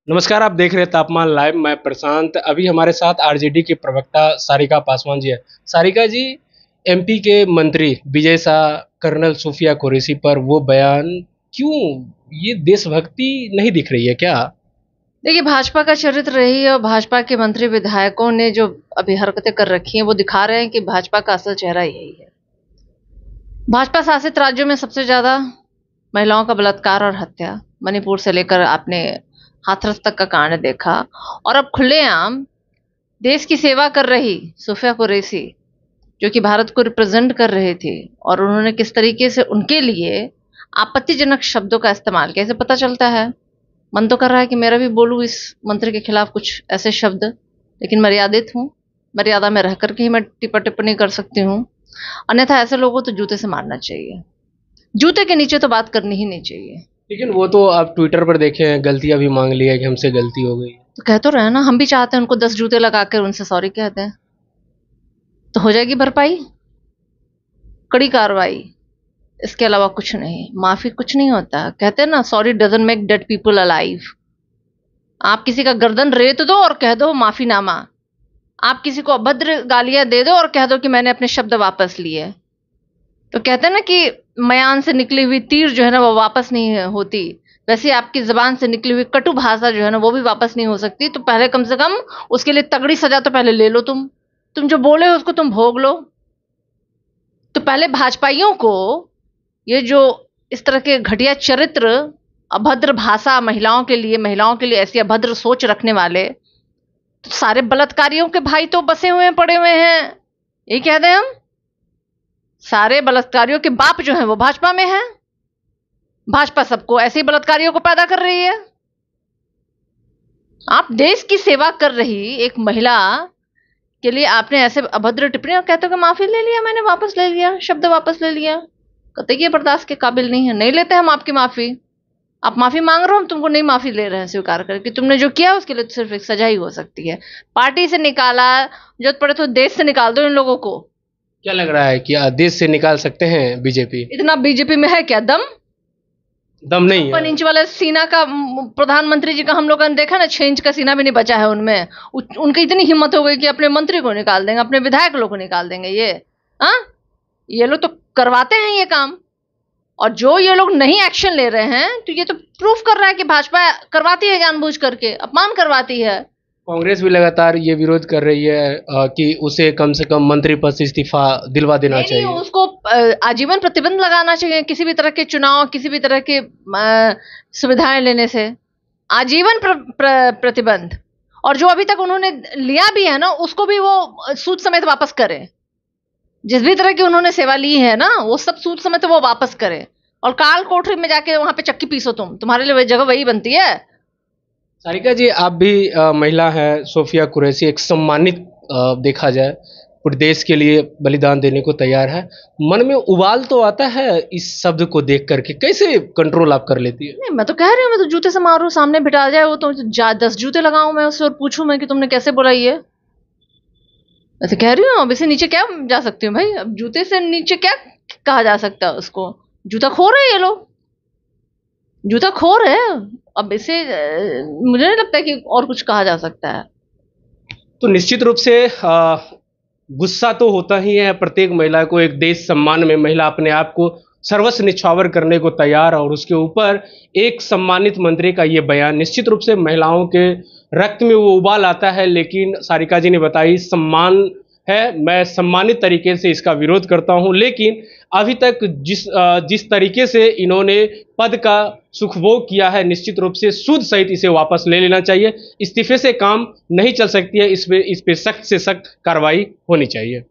नमस्कार, आप देख रहे हैं तापमान लाइव। मैं प्रशांत। अभी हमारे साथ आरजेडी के प्रवक्ता सारिका पासवान जी है। सारिका जी, एमपी के मंत्री विजय शाह कर्नल सूफिया कुरैशी पर वो बयान क्यों? ये देशभक्ति नहीं दिख रही है क्या? देखिए, भाजपा का चरित्र रही है और भाजपा के मंत्री विधायकों ने जो अभी हरकतें कर रखी हैं वो दिखा रहे हैं कि भाजपा का असल चेहरा यही है। भाजपा शासित राज्यों में सबसे ज्यादा महिलाओं का बलात्कार और हत्या, मणिपुर से लेकर आपने हाथरस तक का कांड देखा। और अब खुलेआम देश की सेवा कर रही सूफिया कुरैशी, जो कि भारत को रिप्रेजेंट कर रहे थे, और उन्होंने किस तरीके से उनके लिए आपत्तिजनक शब्दों का इस्तेमाल किया, इसे पता चलता है। मन तो कर रहा है कि मेरा भी बोलूं इस मंत्री के खिलाफ कुछ ऐसे शब्द, लेकिन मर्यादित हूँ। मर्यादा में रह करके ही मैं टिप्पा टिप्पणी कर सकती हूँ, अन्यथा ऐसे लोगों को तो जूते से मारना चाहिए। जूते के नीचे तो बात करनी ही नहीं चाहिए। लेकिन वो तो आप ट्विटर पर देखे हैं, गलतियां भी मांग ली है कि हमसे गलती हो गई। तो कह तो रहे हैं ना, हम भी चाहते हैं उनको 10 जूते लगा कर उनसे सॉरी कहते हैं, तो हो जाएगी भरपाई, कड़ी कार्रवाई। इसके अलावा कुछ नहीं। माफी कुछ नहीं होता। कहते हैं ना, sorry doesn't make dead people alive. आप किसी का गर्दन रेत दो और कह दो माफीनामा। आप किसी को अभद्र गालियां दे दो और कह दो कि मैंने अपने शब्द वापस लिए। तो कहते हैं ना कि मयान से निकली हुई तीर जो है ना वो वापस नहीं होती, वैसे ही आपकी जबान से निकली हुई कटु भाषा जो है ना वो भी वापस नहीं हो सकती। तो पहले कम से कम उसके लिए तगड़ी सजा तो पहले ले लो। तुम जो बोले हो उसको तुम भोग लो। तो पहले भाजपाइयों को, ये जो इस तरह के घटिया चरित्र, अभद्र भाषा, महिलाओं के लिए ऐसी अभद्र सोच रखने वाले, तो सारे बलात्कारियों के भाई तो बसे हुए हैं, पड़े हुए हैं। यही कह दें हम, सारे बलात्कारियों के बाप जो हैं वो भाजपा में हैं। भाजपा सबको ऐसे ही बलात्कारियों को पैदा कर रही है। आप देश की सेवा कर रही एक महिला के लिए आपने ऐसे अभद्र टिप्पणी, और कहते हो कि माफी ले लिया, मैंने वापस ले लिया, शब्द वापस ले लिया। कतई बर्दाश्त के काबिल नहीं है। नहीं लेते हम आपकी माफी। आप माफी मांग रहे हो, हम तुमको नहीं माफी ले रहे हैं स्वीकार करके। तुमने जो किया उसके लिए तो सिर्फ एक सजा ही हो सकती है। पार्टी से निकाला, जरूरत पड़े तो देश से निकाल दो इन लोगों को। क्या लग रहा है कि देश से निकाल सकते हैं बीजेपी? इतना बीजेपी में है क्या दम? दम नहीं है। 56 इंच वाला सीना का प्रधानमंत्री जी का हम लोगों ने देखा ना, 6 इंच का सीना भी नहीं बचा है उनमें। उनकी इतनी हिम्मत हो गई कि अपने मंत्री को निकाल देंगे, अपने विधायक लोग को निकाल देंगे। हाँ, ये लोग तो करवाते हैं ये काम। और जो ये लोग नहीं एक्शन ले रहे हैं, तो ये तो प्रूफ कर रहा है कि भाजपा करवाती है, जानबूझ करके अपमान करवाती है। कांग्रेस भी लगातार ये विरोध कर रही है कि उसे कम से कम मंत्री पद से इस्तीफा दिलवा देना नहीं, चाहिए। उसको आजीवन प्रतिबंध लगाना चाहिए किसी भी तरह के चुनाव, किसी भी तरह के सुविधाएं लेने से। आजीवन प्रतिबंध। और जो अभी तक उन्होंने लिया भी है ना, उसको भी वो सूद समेत वापस करें। जिस भी तरह की उन्होंने सेवा ली है ना, वो सब सूद समेत वो वापस करें। और काल कोठरी में जाके वहां पे चक्की पीसो, तुम्हारे लिए वही जगह वही बनती है। सारिका जी, आप भी महिला हैं। सूफिया कुरैशी एक सम्मानित, देखा जाए, पूरे देश के लिए बलिदान देने को तैयार है। मन में उबाल तो आता है इस शब्द को देख करके, कैसे कंट्रोल आप कर लेती है? नहीं, मैं तो कह रही हूँ, मैं तो जूते से मारू, सामने बिठा जाए वो तो 10 जूते लगाऊं मैं उससे और पूछूं मैं कि तुमने कैसे बोला ये। ऐसे कह रही हूँ। अब इसे नीचे क्या जा सकती हूँ भाई? अब जूते से नीचे क्या कहा जा सकता है उसको? जूता खोर है ये लोग, जूता खोर है। अब इसे मुझे नहीं लगता कि और कुछ कहा जा सकता है। तो निश्चित रूप से गुस्सा तो होता ही है प्रत्येक महिला को। एक देश सम्मान में महिला अपने आप को सर्वस्व निछावर करने को तैयार, और उसके ऊपर एक सम्मानित मंत्री का ये बयान, निश्चित रूप से महिलाओं के रक्त में वो उबाल आता है। लेकिन सारिका जी ने बताई, सम्मान है, मैं सम्मानित तरीके से इसका विरोध करता हूं। लेकिन अभी तक जिस तरीके से इन्होंने पद का सुखभोग किया है, निश्चित रूप से सूद सहित इसे वापस ले लेना चाहिए। इस्तीफे से काम नहीं चल सकती है, इस पे सख्त से सख्त कार्रवाई होनी चाहिए।